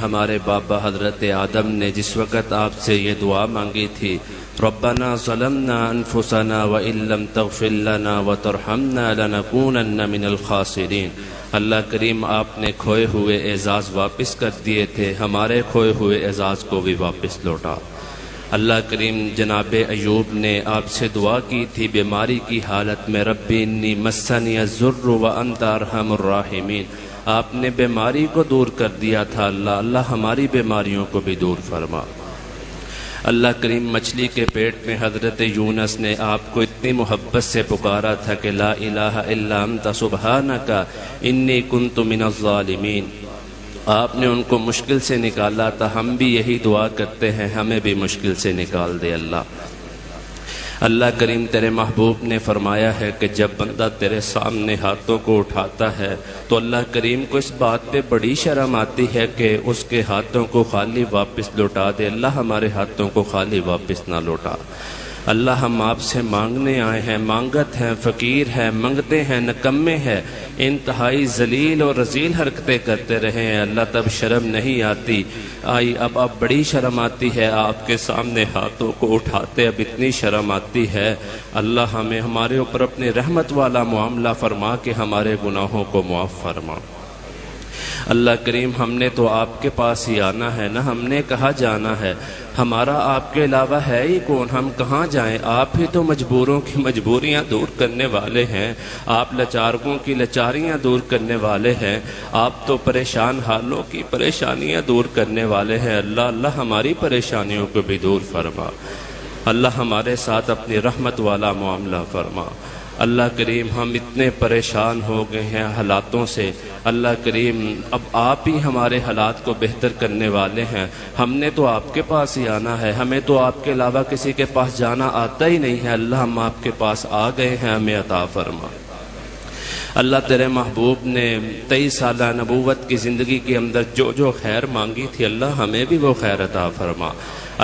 ہمارے بابا حضرت آدم نے جس وقت آپ سے یہ دعا مانگی تھی، ربنا ظلمنا انفسنا وان لم تغفر لنا وترحمنا لنکونن من الخاسرین۔ اللہ کریم آپ نے کھوئے ہوئے اعزاز واپس کر دیے تھے، ہمارے کھوئے ہوئے اعزاز کو بھی واپس لوٹا۔ اللہ کریم جناب ایوب نے آپ سے دعا کی تھی بیماری کی حالت میں، ربی انی مسنی الضر وانت ارحم الراحمین۔ آپ نے بیماری کو دور کر دیا تھا، اللہ ہماری بیماریوں کو بھی دور فرما۔ اللہ کریم مچھلی کے پیٹ میں حضرت یونس نے آپ کو اتنی محبت سے پکارا تھا کہ لا الہ الا انت سبحانک انی کنت من الظالمین۔ آپ نے ان کو مشکل سے نکالا تھا، ہم بھی یہی دعا کرتے ہیں، ہمیں بھی مشکل سے نکال دے اللہ کریم تیرے محبوب نے فرمایا ہے کہ جب بندہ تیرے سامنے ہاتھوں کو اٹھاتا ہے تو اللہ کریم کو اس بات پہ بڑی شرم آتی ہے کہ اس کے ہاتھوں کو خالی واپس لوٹا دے۔ اللہ ہمارے ہاتھوں کو خالی واپس نہ لوٹا۔ اللہ ہم آپ سے مانگنے آئے ہیں، مانگت ہیں، فقیر ہیں، منگتے ہیں، نکمے ہیں، انتہائی ذلیل اور رذیل حرکتیں کرتے رہے ہیں۔ اللہ تب شرم نہیں آتی اب بڑی شرم آتی ہے آپ کے سامنے ہاتھوں کو اٹھاتے، اب اتنی شرم آتی ہے۔ اللہ ہمیں ہمارے اوپر اپنی رحمت والا معاملہ فرما کے ہمارے گناہوں کو معاف فرما۔ اللہ کریم ہم نے تو آپ کے پاس ہی آنا ہے نا، ہم نے کہاں جانا ہے؟ ہمارا آپ کے علاوہ ہے ہی کون؟ ہم کہاں جائیں؟ آپ ہی تو مجبوروں کی مجبوریاں دور کرنے والے ہیں، آپ لاچاروں کی لاچاریاں دور کرنے والے ہیں، آپ تو پریشان حالوں کی پریشانیاں دور کرنے والے ہیں۔ اللہ ہماری پریشانیوں کو بھی دور فرما۔ اللہ ہمارے ساتھ اپنی رحمت والا معاملہ فرما۔ اللہ کریم ہم اتنے پریشان ہو گئے ہیں حالاتوں سے، اللہ کریم اب آپ ہی ہمارے حالات کو بہتر کرنے والے ہیں۔ ہم نے تو آپ کے پاس ہی آنا ہے، ہمیں تو آپ کے علاوہ کسی کے پاس جانا آتا ہی نہیں ہے۔ اللہ ہم آپ کے پاس آ گئے ہیں، ہمیں عطا فرما۔ اللہ تیرے محبوب نے 23 سالہ نبوت کی زندگی کے اندر جو خیر مانگی تھی، اللہ ہمیں بھی وہ خیر عطا فرما۔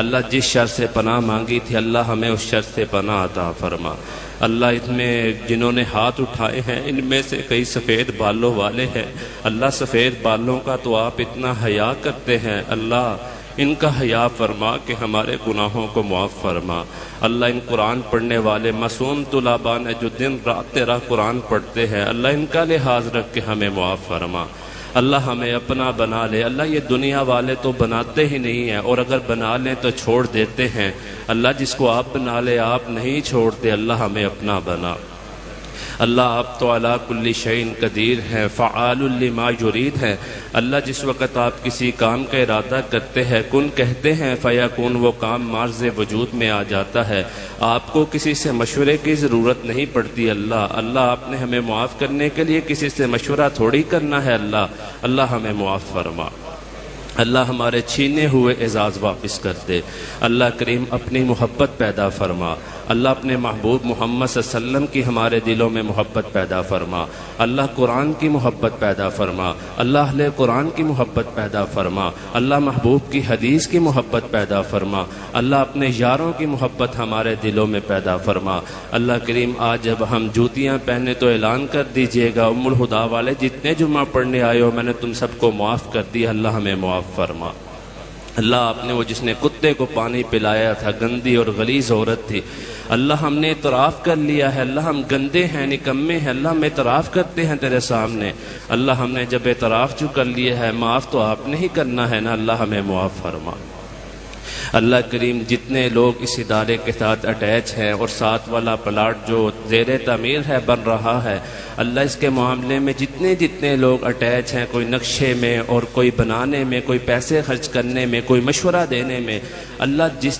اللہ جس شر سے پناہ مانگی تھی، اللہ ہمیں اس شر سے پناہ عطا فرما۔ اللہ اس میں جنہوں نے ہاتھ اٹھائے ہیں ان میں سے کئی سفید بالوں والے ہیں، اللہ سفید بالوں کا تو آپ اتنا حیا کرتے ہیں، اللہ ان کا حیا فرما کہ ہمارے گناہوں کو معاف فرما۔ اللہ ان قرآن پڑھنے والے معصوم طلباء نے جو دن رات تیرا قرآن پڑھتے ہیں، اللہ ان کا لحاظ رکھ کے ہمیں معاف فرما۔ اللہ ہمیں اپنا بنا لے۔ اللہ یہ دنیا والے تو بناتے ہی نہیں ہیں، اور اگر بنا لیں تو چھوڑ دیتے ہیں۔ اللہ جس کو آپ بنا لے آپ نہیں چھوڑتے، اللہ ہمیں اپنا بنا۔ اللہ آپ تو علی کل شیء قدیر ہیں، فعال لما یرید ہیں۔ اللہ جس وقت آپ کسی کام کا ارادہ کرتے ہیں، کن کہتے ہیں فیکون، وہ کام مارز وجود میں آ جاتا ہے۔ آپ کو کسی سے مشورے کی ضرورت نہیں پڑتی۔ اللہ آپ نے ہمیں معاف کرنے کے لیے کسی سے مشورہ تھوڑی کرنا ہے۔ اللہ ہمیں معاف فرما۔ اللہ ہمارے چھینے ہوئے اعزاز واپس کر دے۔ اللہ کریم اپنی محبت پیدا فرما۔ اللہ اپنے محبوب محمد صلی اللہ علیہ وسلم کی ہمارے دلوں میں محبت پیدا فرما۔ اللہ قرآن کی محبت پیدا فرما۔ اللہ اہل قرآن کی محبت پیدا فرما۔ اللہ محبوب کی حدیث کی محبت پیدا فرما۔ اللہ اپنے یاروں کی محبت ہمارے دلوں میں پیدا فرما۔ اللہ کریم آج جب ہم جوتیاں پہنے تو اعلان کر دیجئے گا، ام الہدا والے جتنے جمعہ پڑھنے آئے ہو میں نے تم سب کو معاف کر دیا، اللہ ہمیں معاف فرما۔ اللہ آپ نے وہ جس نے کتے کو پانی پلایا تھا، گندی اور غلیظ عورت تھی، اللہ ہم نے اعتراف کر لیا ہے، اللہ ہم گندے ہیں، نکمے ہیں، اللہ ہم اعتراف کرتے ہیں تیرے سامنے۔ اللہ ہم نے جب اعتراف جو کر لیا ہے، معاف تو آپ نے ہی کرنا ہے نا، اللہ ہمیں معاف فرما۔ اللہ کریم جتنے لوگ اس ادارے کے ساتھ اٹیچ ہیں اور ساتھ والا پلاٹ جو زیر تعمیر ہے بن رہا ہے، اللہ اس کے معاملے میں جتنے لوگ اٹیچ ہیں، کوئی نقشے میں اور کوئی بنانے میں، کوئی پیسے خرچ کرنے میں، کوئی مشورہ دینے میں، اللہ جس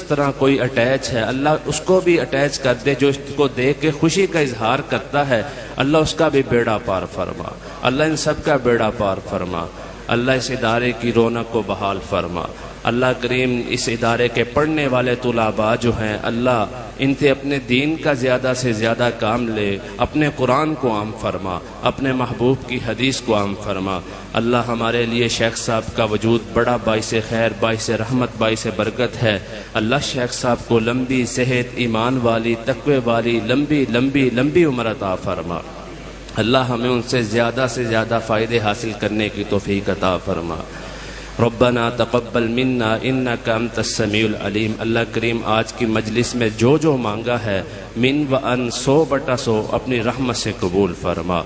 طرح کوئی اٹیچ ہے، اللہ اس کو بھی اٹیچ کر دے، جو اس کو دیکھ کے خوشی کا اظہار کرتا ہے، اللہ اس کا بھی بیڑا پار فرما۔ اللہ ان سب کا بیڑا پار فرما۔ اللہ اس ادارے کی رونق کو بحال فرما۔ اللہ کریم اس ادارے کے پڑھنے والے طلباء جو ہیں، اللہ ان سے اپنے دین کا زیادہ سے زیادہ کام لے، اپنے قرآن کو عام فرما، اپنے محبوب کی حدیث کو عام فرما۔ اللہ ہمارے لیے شیخ صاحب کا وجود بڑا باعث خیر، باعث رحمت، باعث برکت ہے۔ اللہ شیخ صاحب کو لمبی صحت، ایمان والی، تقوی والی لمبی عمر عطا فرما۔ اللہ ہمیں ان سے زیادہ فائدے حاصل کرنے کی توفیق عطا فرما۔ ربنا تقبل منا انك انت السمیع العلیم۔ اللہ کریم آج کی مجلس میں جو مانگا ہے من و ان 100/100 اپنی رحمت سے قبول فرما۔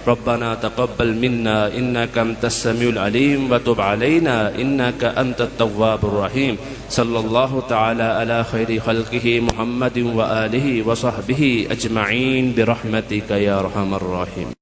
ربنا تقبل منا انك انت السمیع العلیم وتب علینا انك انت التواب الرحیم۔ صلی اللہ تعالی علی خیر خلقہ محمد وآلہ وصحبہ اجمعین برحمتک یا ارحم الراحمین۔